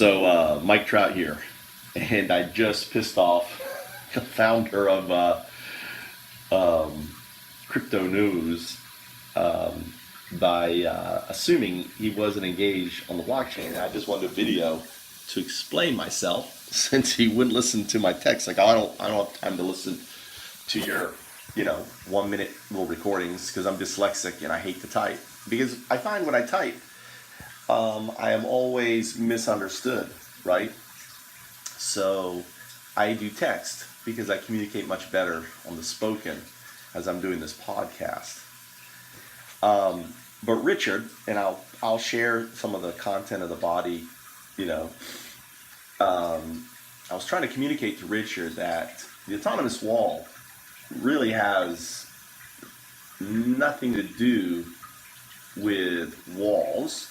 Mike Trout here, and I just pissed off the founder of Crypto News by assuming he wasn't engaged on the blockchain. I just wanted a video to explain myself since he wouldn't listen to my text. Like I don't have time to listen to your 1 minute little recordings because I'm dyslexic and I hate to type. Because I find when I type, I am always misunderstood, right? So I do text because I communicate much better on the spoken as I'm doing this podcast. But Richard, and I'll share some of the content of the body, I was trying to communicate to Richard that the autonomous wall really has nothing to do with walls.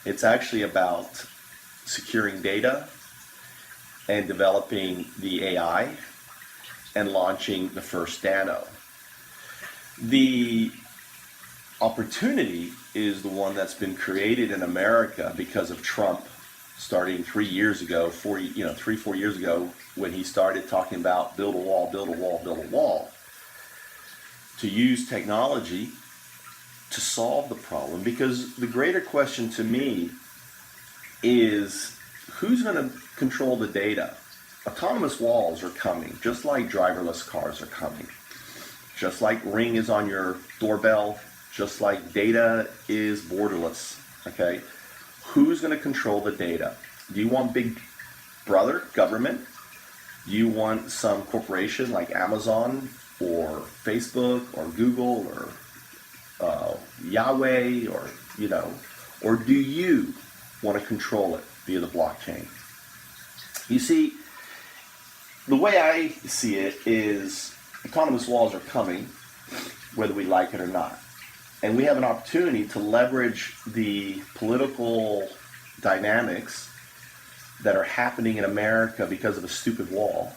It's actually about securing data and developing the AI and launching the first nano. The opportunity is the one that's been created in America because of Trump starting 3 years ago, 4 years ago, when he started talking about build a wall, build a wall, build a wall, to use technology to solve the problem. Because the greater question to me is who's going to control the data? Autonomous walls are coming, just like driverless cars are coming, just like Ring is on your doorbell, just like data is borderless, okay? Who's going to control the data? Do you want Big Brother, government? Do you want some corporation like Amazon or Facebook or Google or Yahweh or do you want to control it via the blockchain? You see, the way I see it is autonomous walls are coming, whether we like it or not. And we have an opportunity to leverage the political dynamics that are happening in America because of a stupid wall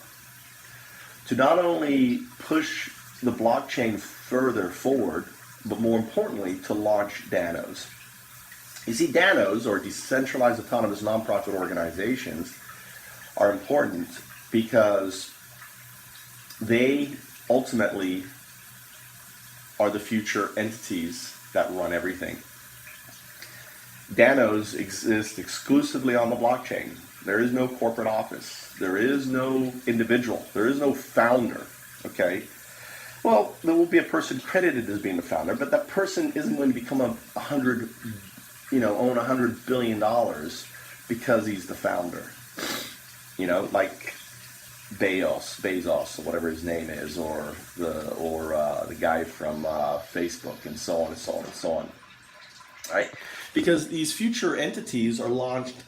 to not only push the blockchain further forward, but more importantly, to launch DANOs. You see, DANOs, or decentralized autonomous nonprofit organizations, are important because they ultimately are the future entities that run everything. DANOs exist exclusively on the blockchain. There is no corporate office. There is no individual. There is no founder, okay? Well, there will be a person credited as being the founder, but that person isn't going to become own $100 billion because he's the founder. Like Bezos, or whatever his name is, or the guy from Facebook, and so on and so on and so on. Right? Because these future entities are launched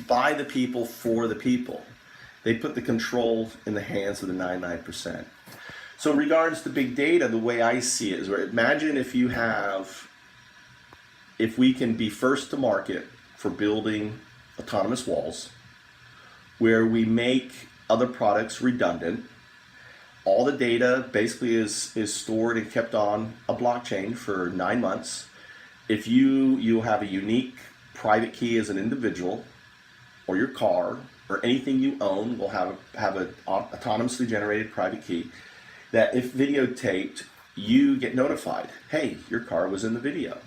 by the people for the people. They put the control in the hands of the 99%. So in regards to big data, the way I see it is where imagine if we can be first to market for building autonomous walls, where we make other products redundant. All the data basically is stored and kept on a blockchain for 9 months. If you have a unique private key as an individual, or your car, or anything you own will have an autonomously generated private key that if videotaped, you get notified. Hey, your car was in the video.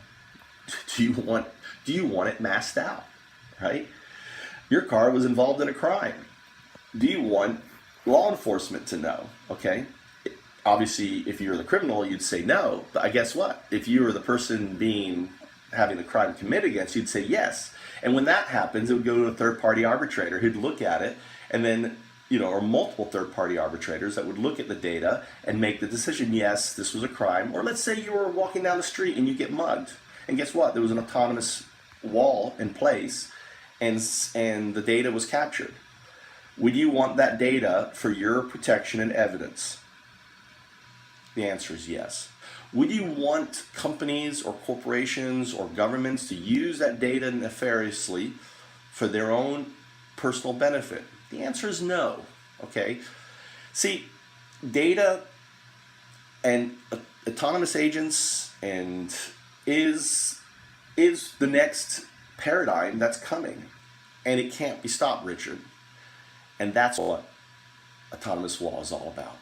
Do you want it masked out, right? Your car was involved in a crime. Do you want law enforcement to know? Okay. Obviously, if you're the criminal, you'd say no. But guess what? If you were the person having the crime committed against you, you'd say yes. And when that happens, it would go to a third-party arbitrator who'd look at it, and then, or multiple third-party arbitrators that would look at the data and make the decision, yes, this was a crime. Or let's say you were walking down the street and you get mugged. And guess what? There was an autonomous wall in place, and the data was captured. Would you want that data for your protection and evidence? The answer is yes. Would you want companies or corporations or governments to use that data nefariously for their own personal benefit? The answer is no, okay? See, data and autonomous agents is the next paradigm that's coming. and it can't be stopped, Richard. And that's what autonomous wall is all about.